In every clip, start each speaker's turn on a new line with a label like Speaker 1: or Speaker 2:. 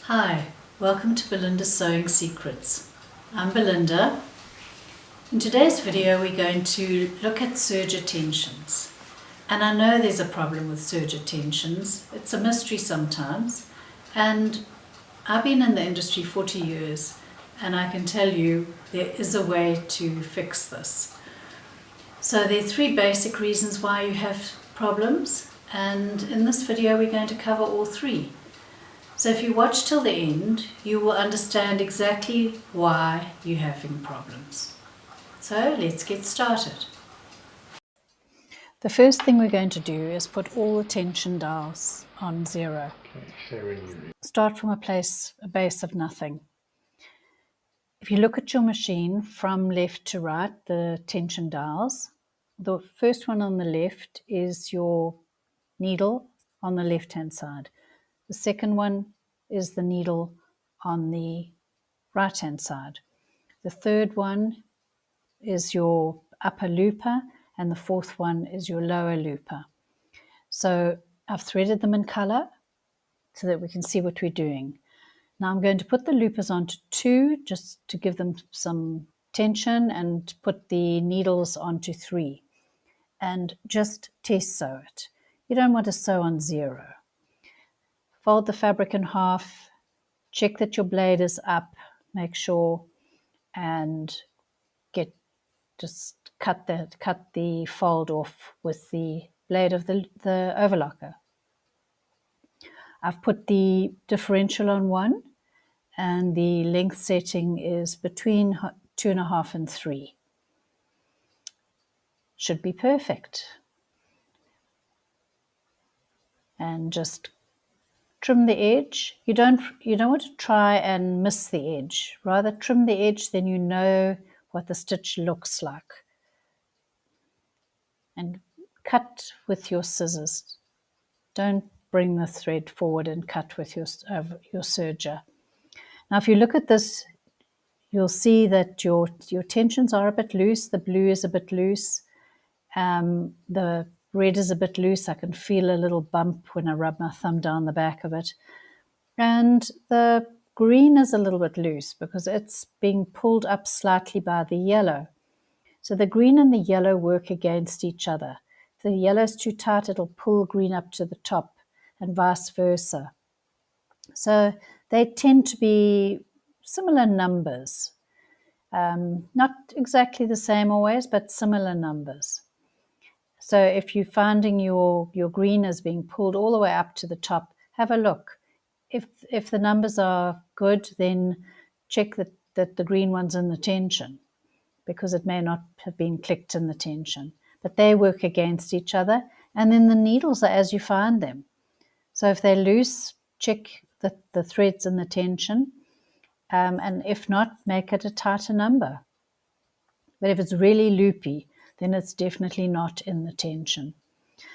Speaker 1: Hi, welcome to Belinda's Sewing Secrets. I'm Belinda. In today's video we're going to look at serger tensions. And I know there's a problem with serger tensions. It's a mystery sometimes. And I've been in the industry 40 years and I can tell you there is a way to fix this. So there are three basic reasons why you have problems, and in this video we're going to cover all three. So if you watch till the end, you will understand exactly why you're having problems. So let's get started. The first thing we're going to do is put all the tension dials on 0. Start from a base of nothing. If you look at your machine from left to right, the tension dials, the first one on the left is your needle on the left-hand side. The second one is the needle on the right-hand side. The third one is your upper looper, and the fourth one is your lower looper. So I've threaded them in color so that we can see what we're doing. Now I'm going to put the loopers onto 2 just to give them some tension, and put the needles onto 3 and just test sew it. You don't want to sew on 0. Fold the fabric in half, check that your blade is up, make sure, and just cut the fold off with the blade of the overlocker. I've put the differential on 1, and the length setting is between 2.5 and 3. Should be perfect. And just trim the edge. You don't want to try and miss the edge. Rather trim the edge, then you know what the stitch looks like. And cut with your scissors. Don't bring the thread forward and cut with your serger. Now if you look at this, you'll see that your tensions are a bit loose. The blue is a bit loose. The red is a bit loose. I can feel a little bump when I rub my thumb down the back of it. And the green is a little bit loose because it's being pulled up slightly by the yellow. So the green and the yellow work against each other. If the yellow is too tight, it'll pull green up to the top, and vice versa. So they tend to be similar numbers. Not exactly the same always, but similar numbers. So if you're finding your green is being pulled all the way up to the top, have a look. If the numbers are good, then check that the green one's in the tension, because it may not have been clicked in the tension. But they work against each other, and then the needles are as you find them. So if they're loose, check the threads in the tension, and if not, make it a tighter number. But if it's really loopy, then it's definitely not in the tension.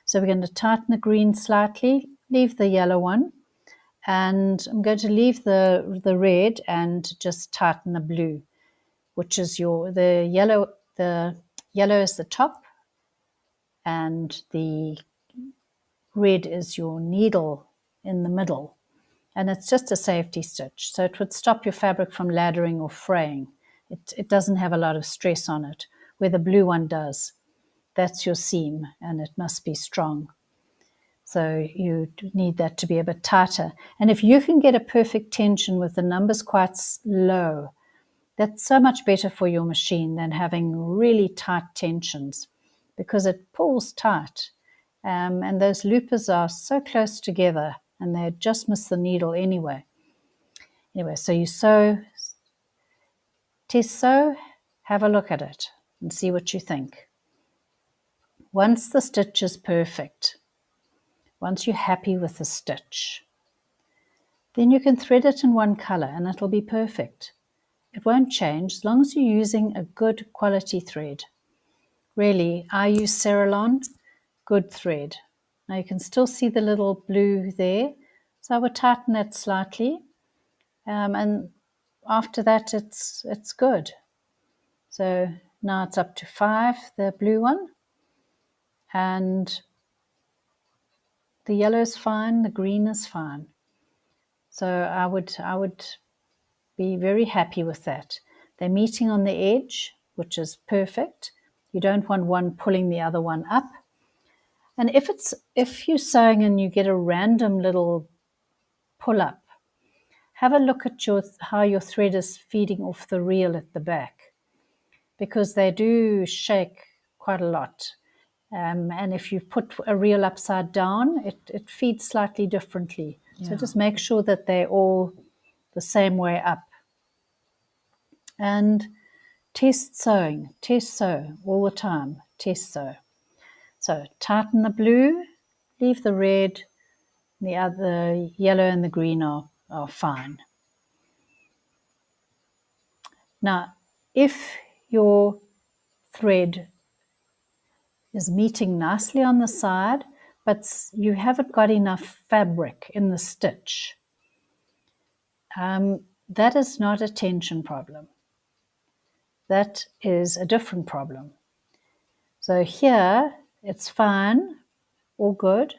Speaker 1: So we're going to tighten the green slightly, leave the yellow one, and I'm going to leave the red and just tighten the blue, which is the yellow is the top, and the red is your needle in the middle. And it's just a safety stitch, so it would stop your fabric from laddering or fraying. It doesn't have a lot of stress on it, where the blue one does. That's your seam, and it must be strong. So you need that to be a bit tighter. And if you can get a perfect tension with the numbers quite low, that's so much better for your machine than having really tight tensions, because it pulls tight. And those loopers are so close together, and they just miss the needle anyway. Anyway, so you sew, test sew, have a look at it and see what you think. Once the stitch is perfect, once you're happy with the stitch, then you can thread it in one color and it'll be perfect. It won't change as long as you're using a good quality thread. Really, I use Ceylon, good thread. Now you can still see the little blue there, so I would tighten that slightly, and after that it's good. So now it's up to 5, the blue one, and the yellow is fine, the green is fine. So I would be very happy with that. They're meeting on the edge, which is perfect. You don't want one pulling the other one up. And if you're sewing and you get a random little pull up, have a look at how your thread is feeding off the reel at the back, because they do shake quite a lot. And if you put a reel upside down, it feeds slightly differently. Yeah. So just make sure that they're all the same way up. And test sewing, test sew all the time, test sew. So tighten the blue, leave the red, the other yellow and the green are fine. Now, if your thread is meeting nicely on the side, but you haven't got enough fabric in the stitch, that is not a tension problem. That is a different problem. So here, it's fine, all good,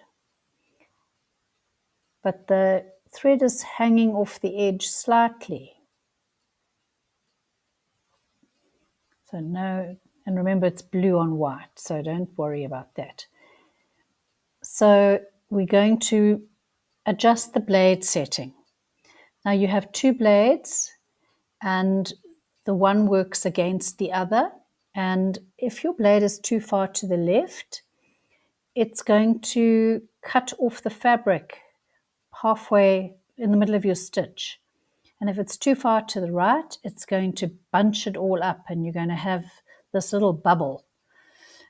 Speaker 1: but the thread is hanging off the edge slightly. So no, and remember it's blue on white, so don't worry about that. So we're going to adjust the blade setting. Now you have two blades and the one works against the other. And if your blade is too far to the left, it's going to cut off the fabric halfway in the middle of your stitch. And if it's too far to the right, it's going to bunch it all up and you're going to have this little bubble.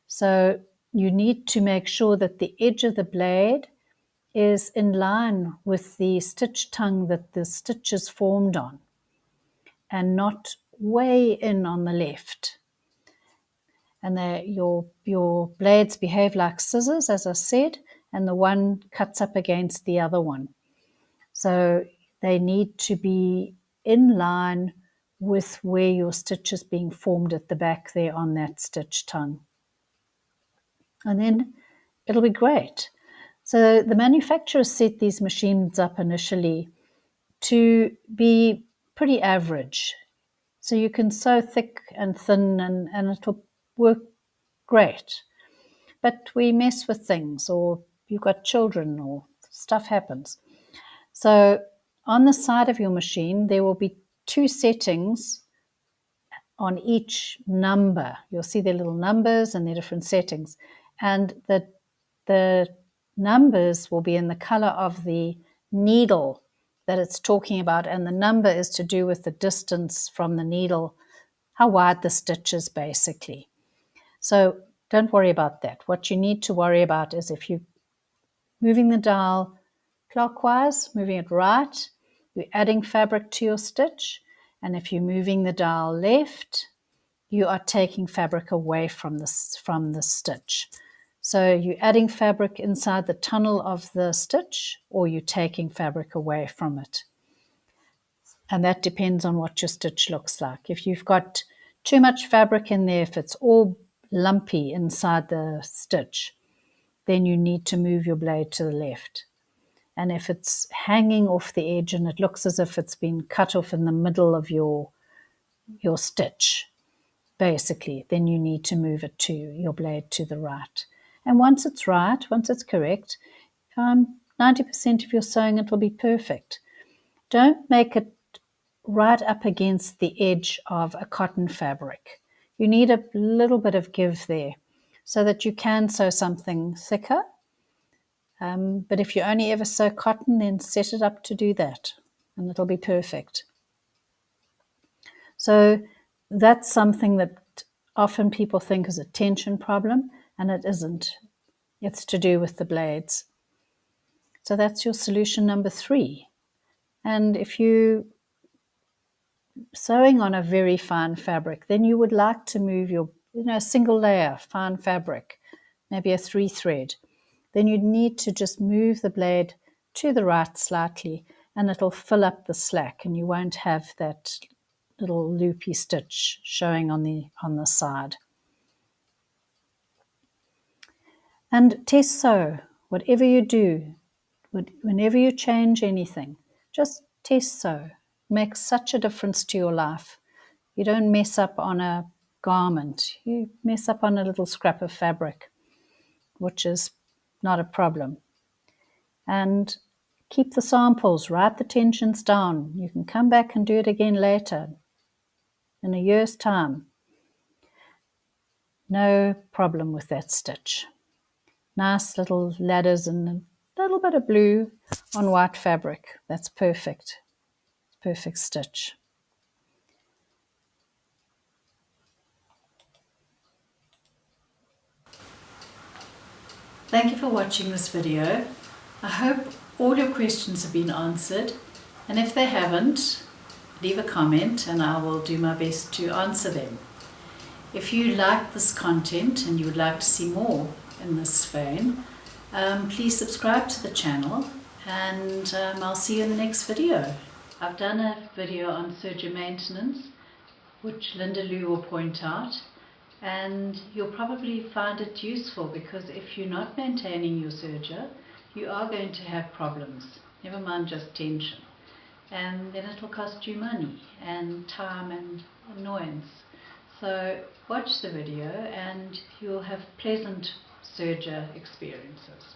Speaker 1: So you need to make sure that the edge of the blade is in line with the stitch tongue that the stitch is formed on and not way in on the left. And your blades behave like scissors, as I said, and the one cuts up against the other one. So they need to be in line with where your stitch is being formed at the back there on that stitch tongue. And then it'll be great. So the manufacturers set these machines up initially to be pretty average. So you can sew thick and thin and it'll work great. But we mess with things, or you've got children, or stuff happens. So on the side of your machine, there will be two settings on each number. You'll see their little numbers and their different settings. And the numbers will be in the color of the needle that it's talking about, and the number is to do with the distance from the needle, how wide the stitch is basically. So don't worry about that. What you need to worry about is if you're moving the dial clockwise, moving it right, you're adding fabric to your stitch, and if you're moving the dial left, you are taking fabric away from the stitch. So you're adding fabric inside the tunnel of the stitch, or you're taking fabric away from it. And that depends on what your stitch looks like. If you've got too much fabric in there, if it's all lumpy inside the stitch, then you need to move your blade to the left. And if it's hanging off the edge and it looks as if it's been cut off in the middle of your stitch, basically, then you need to move it to your blade to the right. And once it's right, once it's correct, 90% of your sewing, it will be perfect. Don't make it right up against the edge of a cotton fabric. You need a little bit of give there so that you can sew something thicker. But if you only ever sew cotton, then set it up to do that and it'll be perfect. So that's something that often people think is a tension problem, and it isn't. It's to do with the blades. So that's your solution number 3. And if you sewing on a very fine fabric, then you would like to move your, single layer fine fabric, maybe a 3 thread, then you need to just move the blade to the right slightly and it'll fill up the slack and you won't have that little loopy stitch showing on the side. And test sew, whatever you do, whenever you change anything, Just test sew. It makes such a difference to your life. You don't mess up on a garment. You mess up on a little scrap of fabric, which is not a problem. And keep the samples, write the tensions down. You can come back and do it again later, in a year's time. No problem with that stitch. Nice little ladders and a little bit of blue on white fabric. That's perfect. Perfect stitch. Thank you for watching this video. I hope all your questions have been answered, and if they haven't, leave a comment and I will do my best to answer them. If you like this content and you would like to see more in this vein, please subscribe to the channel, and I'll see you in the next video. I've done a video on Serger maintenance, which Linda Lou will point out, and you'll probably find it useful, because if you're not maintaining your serger, you are going to have problems, never mind just tension, and then it'll cost you money and time and annoyance. So watch the video and you'll have pleasant serger experiences.